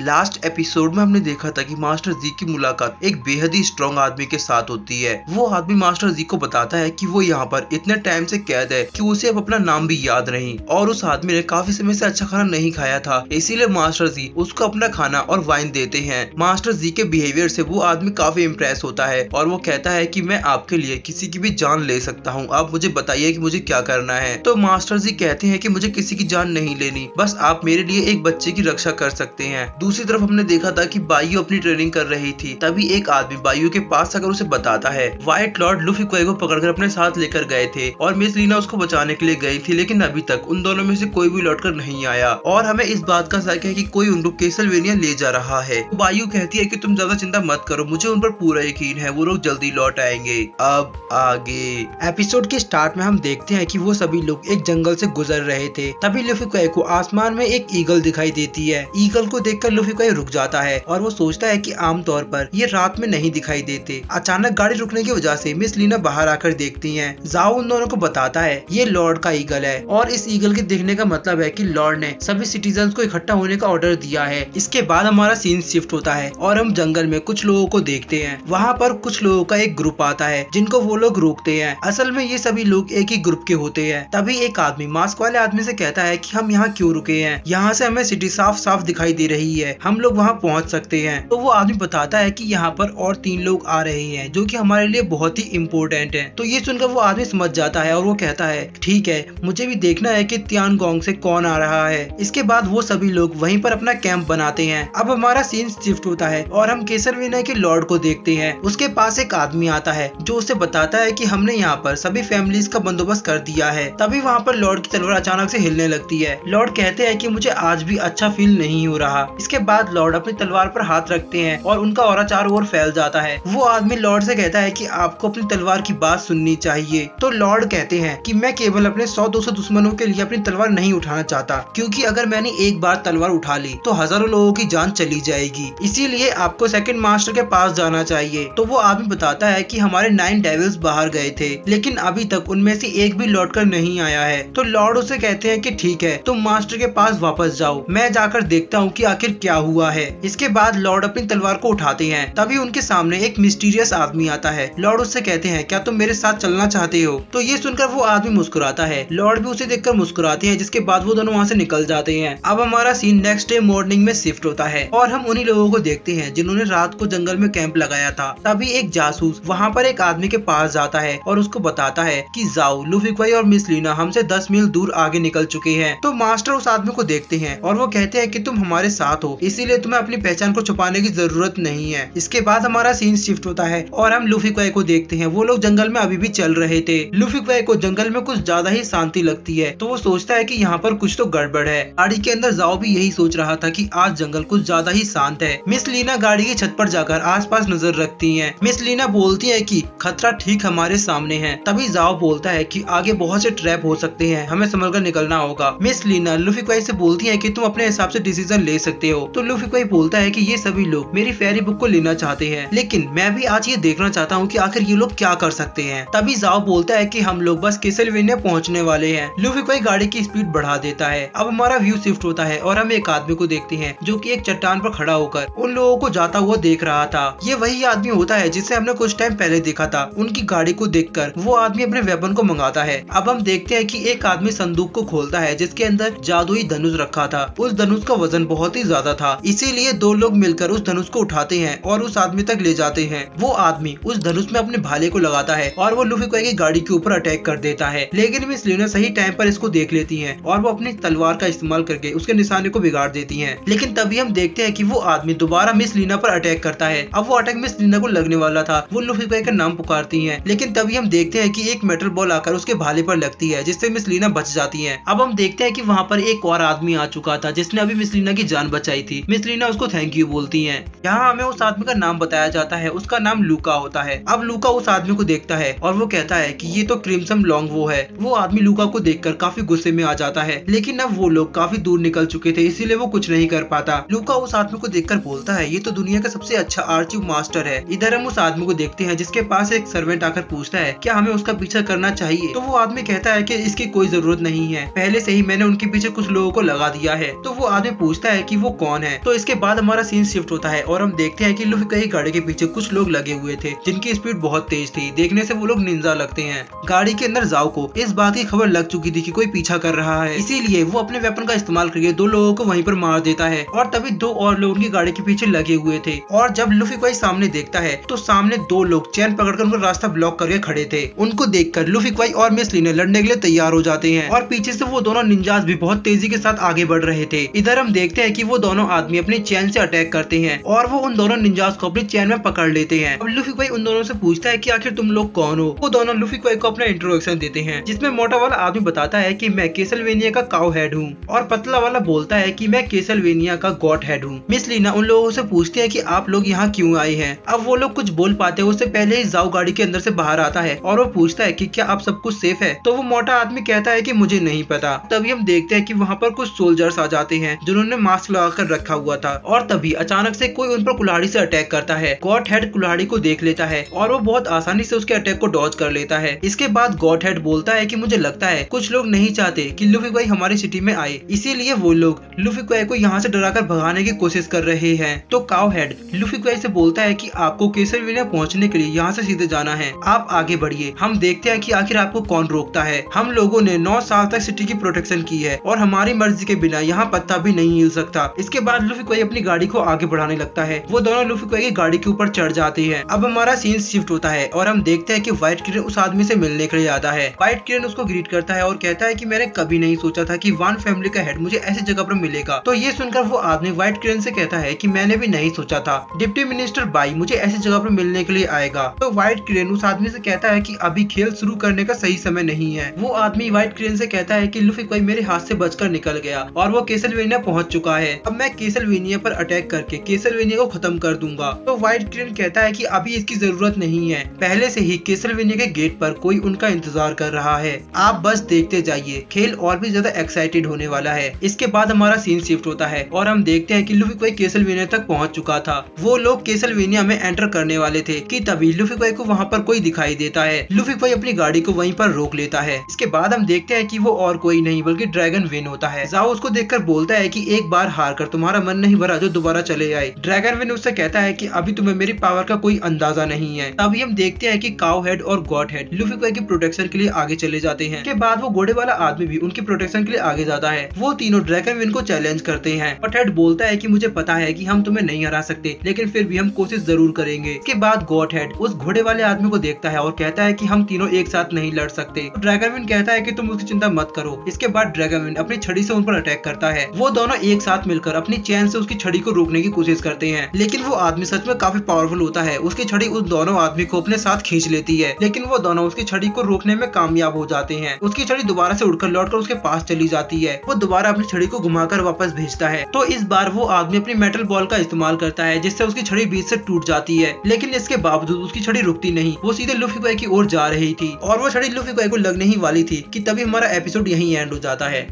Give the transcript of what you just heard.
Last episode में हमने देखा था कि मास्टर जी की मुलाकात एक बेहद ही स्ट्रॉन्ग आदमी के साथ होती है। वो आदमी मास्टर जी को बताता है कि वो यहाँ पर इतने टाइम से कैद है कि उसे अब अपना नाम भी याद नहीं, और उस आदमी ने काफी समय से अच्छा खाना नहीं खाया था, इसीलिए मास्टर जी उसको अपना खाना और वाइन देते हैं। मास्टर जी के बिहेवियर से वो आदमी काफी इम्प्रेस होता है और वो कहता है कि मैं आपके लिए किसी की भी जान ले सकता हूँ, आप मुझे बताइए कि मुझे क्या करना है। तो मास्टर जी कहते हैं कि मुझे किसी की जान नहीं लेनी, बस आप मेरे लिए एक बच्चे की रक्षा कर सकते हैं। दूसरी तरफ हमने देखा था कि बायू अपनी ट्रेनिंग कर रही थी, तभी एक आदमी बायू के पास आकर उसे बताता है व्हाइट लॉर्ड लूफी क्वे को पकड़कर अपने साथ लेकर गए थे और मिस लीना उसको बचाने के लिए गई थी, लेकिन अभी तक उन दोनों में से कोई भी लौटकर नहीं आया और हमें इस बात का शक है कि कोई उनको कैसलवेनिया ले जा रहा है। तो बायू कहती है कि तुम ज्यादा चिंता मत करो, मुझे उन पर पूरा यकीन है, वो लोग जल्दी लौट आएंगे। अब आगे एपिसोड के स्टार्ट में हम देखते हैं कि वो सभी लोग एक जंगल से गुजर रहे थे, तभी लूफी क्वे को आसमान में एक ईगल दिखाई देती है। ईगल को देखकर लूफी क्वे रुक जाता है और वो सोचता है कि आमतौर पर ये रात में नहीं दिखाई देते। अचानक गाड़ी रुकने की वजह से मिस लीना बाहर आकर देखती हैं। जाओ उन दोनों को बताता है ये लॉर्ड का ईगल है और इस ईगल के देखने का मतलब है कि लॉर्ड ने सभी सिटीजन्स को इकट्ठा होने का ऑर्डर दिया है। इसके बाद हमारा सीन शिफ्ट होता है और हम जंगल में कुछ लोगों को देखते हैं। वहाँ पर कुछ लोगों का एक ग्रुप आता है जिनको वो लोग रोकते हैं। असल में ये सभी लोग एक ही ग्रुप के होते हैं। तभी एक आदमी मास्क वाले आदमी से कहता है कि हम यहाँ क्यों रुके हैं, यहाँ से हमें सिटी साफ साफ दिखाई दे रही है, हम लोग वहाँ पहुँच सकते हैं। तो वो आदमी बताता है कि यहाँ पर और 3 लोग आ रहे हैं जो कि हमारे लिए बहुत ही इम्पोर्टेंट है। तो ये सुनकर वो आदमी समझ जाता है और वो कहता है ठीक है, मुझे भी देखना है कि तियानगोंग से कौन आ रहा है। इसके बाद वो सभी लोग वहीं पर अपना कैंप बनाते हैं। अब हमारा सीन शिफ्ट होता है और हम कैसलवेनिया के लॉर्ड को देखते हैं। उसके पास एक आदमी आता है जो उसे बताता है कि हमने यहाँ पर सभी फैमिलीज का बंदोबस्त कर दिया है। तभी वहाँ पर लॉर्ड की तलवार अचानक से हिलने लगती है। लॉर्ड कहते हैं कि मुझे आज भी अच्छा फील नहीं हो रहा। इसके बाद लॉर्ड अपनी तलवार पर हाथ रखते हैं और उनका ऑरा चारों ओर फैल जाता है। वो आदमी लॉर्ड से कहता है कि आपको अपनी तलवार की बात सुननी चाहिए। तो लॉर्ड कहते हैं कि मैं केवल अपने 100-200 दुश्मनों के लिए अपनी तलवार नहीं उठाना चाहता, क्योंकि अगर मैंने एक बार तलवार उठा ली तो हजारों लोगों की जान चली जाएगी, इसीलिए आपको सेकंड मास्टर के पास जाना चाहिए। तो वो आदमी बताता है कि हमारे 9 डेविल्स बाहर गए थे, लेकिन अभी तक उनमें से एक भी लौटकर नहीं आया है। तो लॉर्ड उसे कहते हैं कि ठीक है, तुम मास्टर के पास वापस जाओ, मैं जाकर देखता हूँ कि आखिर क्या हुआ है। इसके बाद लॉर्ड अपनी तलवार को उठाते हैं। तभी उनके सामने एक मिस्टीरियस आदमी आता है। लॉर्ड उससे कहते हैं क्या तुम मेरे साथ चलना चाहते हो। तो ये सुनकर वो आदमी मुस्कुराता है। लॉर्ड भी उसे देखकर मुस्कुराते हैं, जिसके बाद वो दोनों वहाँ से निकल जाते हैं। अब हमारा सीन नेक्स्ट डे मॉर्निंग में शिफ्ट होता है और हम उन्हीं लोगों को देखते हैं जिन्होंने रात को जंगल में कैंप लगाया था। तभी एक जासूस वहाँ पर एक आदमी के पास जाता है और उसको बताता है कि जाओ, लूफी क्वे और मिस लीना हमसे 10 मील दूर आगे निकल चुके हैं। तो मास्टर उस आदमी को देखते हैं और वो कहते हैं कि तुम हमारे साथ हो, इसीलिए तुम्हें अपनी पहचान को छुपाने की जरूरत नहीं है। इसके बाद हमारा सीन शिफ्ट होता है और हम लूफी क्वे को देखते हैं। वो लोग जंगल में अभी भी चल रहे थे। लूफी क्वे को जंगल में कुछ ज्यादा ही शांति लगती है, तो वो सोचता है कि यहाँ पर कुछ तो गड़बड़ है। गाड़ी के अंदर जाओ भी यही सोच रहा था कि आज जंगल कुछ ज्यादा ही शांत है। मिस लीना गाड़ी की छत पर जाकर आसपास नजर रखती हैं। मिस लीना बोलती है कि खतरा ठीक हमारे सामने है। तभी जाओ बोलता है कि आगे बहुत से ट्रैप हो सकते हैं, हमें संभलकर निकलना होगा। मिस लीना लूफी क्वे से बोलती है कि तुम अपने हिसाब से डिसीजन ले सकते हो। तो लूफी क्वे बोलता है कि ये सभी लोग मेरी फेरी बुक को लेना चाहते हैं, लेकिन मैं भी आज ये देखना चाहता हूँ कि आखिर ये लोग क्या कर सकते हैं। तभी जाओ बोलता है कि हम लोग बस कैसलवेनिया पहुँचने वाले हैं। लूफी क्वे गाड़ी की स्पीड बढ़ा देता है। अब हमारा व्यू शिफ्ट होता है और हम एक आदमी को देखते हैं जो कि एक चट्टान पर खड़ा होकर उन लोगों को जाता हुआ देख रहा था। ये वही आदमी होता है जिसे हमने कुछ टाइम पहले देखा था। उनकी गाड़ी को देखकर वो आदमी अपने वेपन को मंगाता है। अब हम देखते हैं कि एक आदमी संदूक को खोलता है जिसके अंदर जादुई धनुष रखा था। उस धनुष का वजन बहुत ही ज्यादा था, इसीलिए 2 लोग मिलकर उस धनुष को उठाते हैं और उस आदमी तक ले जाते हैं। वो आदमी उस धनुष में अपने भाले को लगाता है और वो लूफी क्वे की गाड़ी के ऊपर अटैक कर देता है, लेकिन मिस लीना सही टाइम पर इसको देख लेती है और वो अपनी तलवार का इस्तेमाल करके उसके निशाने को बिगाड़ देती है। लेकिन तभी हम देखते हैं कि वो आदमी दोबारा मिस लीना पर अटैक करता है। अब वो अटैक मिस लीना को लगने वाला था। वो लूफी क्वे का नाम पुकारती है, लेकिन तभी हम देखते हैं कि एक मेटल बॉल आकर उसके भाले पर लगती है, जिससे मिस लीना बच जाती है। अब हम देखते हैं कि वहाँ पर एक और आदमी आ चुका था जिसने अभी मिस लीना की जान बचाई थी। मिस लीना उसको थैंक यू बोलती है। यहाँ हमें उस आदमी का नाम बताया जाता है, उसका नाम लूका होता है। अब लूका उस आदमी को देखता है और वो कहता है कि ये तो क्रिम्सन लॉन्ग वो है। वो आदमी लूका को देखकर काफी गुस्से में आ जाता है, लेकिन अब वो लोग काफी दूर निकल चुके थे, इसीलिए वो कुछ नहीं कर पाता। लूका उस आदमी को देखकर बोलता है ये तो दुनिया का सबसे अच्छा आर्चिव मास्टर है। इधर हम उस आदमी को देखते हैं जिसके पास एक सर्वेंट आकर पूछता है क्या हमें उसका पीछा करना चाहिए। तो वो आदमी कहता है कि इसकी कोई जरूरत नहीं है, पहले से ही मैंने उनके पीछे कुछ लोगों को लगा दिया है। तो वो आदमी पूछता है कि वो कौन कौन है। तो इसके बाद हमारा सीन शिफ्ट होता है और हम देखते हैं कि लूफी की गाड़ी के पीछे कुछ लोग लगे हुए थे जिनकी स्पीड बहुत तेज थी। देखने से वो लोग निंजा लगते हैं। गाड़ी के अंदर जाओ को इस बात की खबर लग चुकी थी कि कोई पीछा कर रहा है, इसीलिए वो अपने वेपन का इस्तेमाल करके 2 लोगों को वहीं पर मार देता है और तभी 2 और लोग उनकी गाड़ी के पीछे लगे हुए थे। और जब लूफी कोई सामने देखता है तो सामने 2 लोग चैन पकड़कर उनका रास्ता ब्लॉक करके खड़े थे। उनको देखकर लूफी कोई और मिस लीना लड़ने के लिए तैयार हो जाते हैं और पीछे से वो दोनों निंजास भी बहुत तेजी के साथ आगे बढ़ रहे थे। इधर हम देखते हैं कि वो दोनों आदमी अपनी चैन से अटैक करते हैं और वो उन दोनों निंजास को अपनी चैन में पकड़ लेते हैं। अब लूफी कोई उन दोनों से पूछता है कि आखिर तुम लोग कौन हो। वो दोनों लूफी कोई को अपना इंट्रोडक्शन देते हैं जिसमें मोटा वाला आदमी बताता है कि मैं कैसलवेनिया का काउ हेड हूँ और पतला वाला बोलता है कि मैं कैसलवेनिया का गॉड हेड हूँ। मिस लीना उन लोगों से पूछती है कि आप लोग यहाँ क्यों आए हैं। अब वो लोग कुछ बोल पाते हैं उससे पहले ही जाओ गाड़ी के अंदर से बाहर आता है और वो पूछता है कि क्या आप सब कुछ सेफ है। तो वो मोटा आदमी कहता है कि मुझे नहीं पता। तभी हम देखते हैं कि वहाँ पर कुछ सोल्जर्स आ जाते हैं जिन्होंने मास्क लगाकर रखा हुआ था और तभी अचानक से कोई उन पर कुल्हाड़ी से अटैक करता है। गॉड हेड कुल्हाड़ी को देख लेता है और वो बहुत आसानी से उसके अटैक को डॉज कर लेता है। इसके बाद गॉड हेड बोलता है कि मुझे लगता है कुछ लोग नहीं चाहते कि लूफी कोई हमारी सिटी में आए, इसीलिए वो लोग लूफी कोई को यहाँ से डराकर भगाने की कोशिश कर रहे हैं। तो काउ हेड लूफी कोई से बोलता है कि आपको कैसलवेनिया पहुँचने के लिए यहाँ से सीधे जाना है, आप आगे बढ़िए। हम देखते हैं कि आखिर आपको कौन रोकता है। हम लोगों ने 9 साल तक सिटी की प्रोटेक्शन की है और हमारी मर्जी के बिना यहाँ पत्ता भी नहीं हिल सकता। इसके बाद लूफी कोई अपनी गाड़ी को आगे बढ़ाने लगता है। वो दोनों लूफी कोई की गाड़ी के ऊपर चढ़ जाते हैं। अब हमारा सीन शिफ्ट होता है और हम देखते हैं कि व्हाइट किरण उस आदमी से मिलने के लिए आता है। व्हाइट किरण उसको ग्रीट करता है और कहता है कि मैंने कभी नहीं सोचा था कि वान फैमिली का हेड मुझे ऐसी जगह पर मिलेगा। तो ये सुनकर वो आदमी व्हाइट किरण से कहता है कि मैंने भी नहीं सोचा था डिप्टी मिनिस्टर बाई मुझे ऐसी जगह पर मिलने के लिए आएगा। तो व्हाइट किरण उस आदमी से कहता है कि अभी खेल शुरू करने का सही समय नहीं है। वो आदमी व्हाइट किरण से कहता है कि लूफी कोई मेरे हाथ से बचकर निकल गया और वो कैसलवेनिया पहुंच चुका है। अब मैं कैसलवेनिया पर अटैक करके कैसलवेनिया को खत्म कर दूंगा। तो व्हाइट किरण कहता है कि अभी इसकी जरूरत नहीं है, पहले से ही कैसलवेनिया के गेट पर कोई उनका इंतजार कर रहा है, आप बस देखते जाइए, खेल और भी ज्यादा एक्साइटेड होने वाला है। इसके बाद हमारा सीन शिफ्ट होता है और हम देखते हैं कि लूफी कोई कैसलवेनिया तक पहुंच चुका था। वो लोग कैसलवेनिया में एंटर करने वाले थे कि तभी लूफी कोई को वहाँ पर कोई दिखाई देता है। लूफी कोई अपनी गाड़ी को वहीं पर रोक लेता है। इसके बाद हम देखते हैं कि वो और कोई नहीं बल्कि ड्रैगन विन होता है। जाओ उसको देखकर बोलता है कि एक बार हार कर तुम्हारा मन नहीं भरा जो दोबारा चले आए। ड्रैगन विन उससे कहता है कि अभी तुम्हें मेरी पावर का कोई अंदाजा नहीं है। तभी हम देखते हैं कि काउ हेड और गॉड हेड लूफी कोई की प्रोटेक्शन के लिए आगे चले जाते हैं। के बाद वो घोड़े वाला आदमी भी उनकी प्रोटेक्शन के लिए आगे जाता है। वो तीनों ड्रैगन विन को चैलेंज करते हैं और हेड बोलता है कि मुझे पता है कि हम तुम्हें नहीं हरा सकते, लेकिन फिर भी हम कोशिश जरूर करेंगे। इसके बाद गॉड हेड उस घोड़े वाले आदमी को देखता है और कहता है कि हम तीनों एक साथ नहीं लड़ सकते। तो ड्रैगन विन कहता है कि तुम उसकी चिंता मत करो। इसके बाद ड्रैगन विन अपनी छड़ी से उन पर अटैक करता है। वो दोनों एक साथ मिलकर अपनी चैन से उसकी छड़ी को रोकने की कोशिश करते हैं, लेकिन वो आदमी सच में काफी पावरफुल होता है। उसकी छड़ी उस दोनों आदमी को अपने साथ खींच लेती है, लेकिन वो दोनों उसकी छड़ी को रोकने में कामयाब हो जाते हैं। उसकी छड़ी दोबारा से उड़कर लौटकर उसके पास चली जाती है। वो दोबारा अपनी छड़ी को घुमाकर वापस भेजता है। तो इस बार वो आदमी अपनी मेटल बॉल का इस्तेमाल करता है जिससे उसकी छड़ी बीच से टूट जाती है, लेकिन इसके बावजूद उसकी छड़ी रुकती नहीं। वो सीधे लूफी कोई की ओर जा रही थी और वो छड़ी लूफी कोई को लगने ही वाली थी कि तभी हमारा एपिसोड यहीं एंड हो जाता है।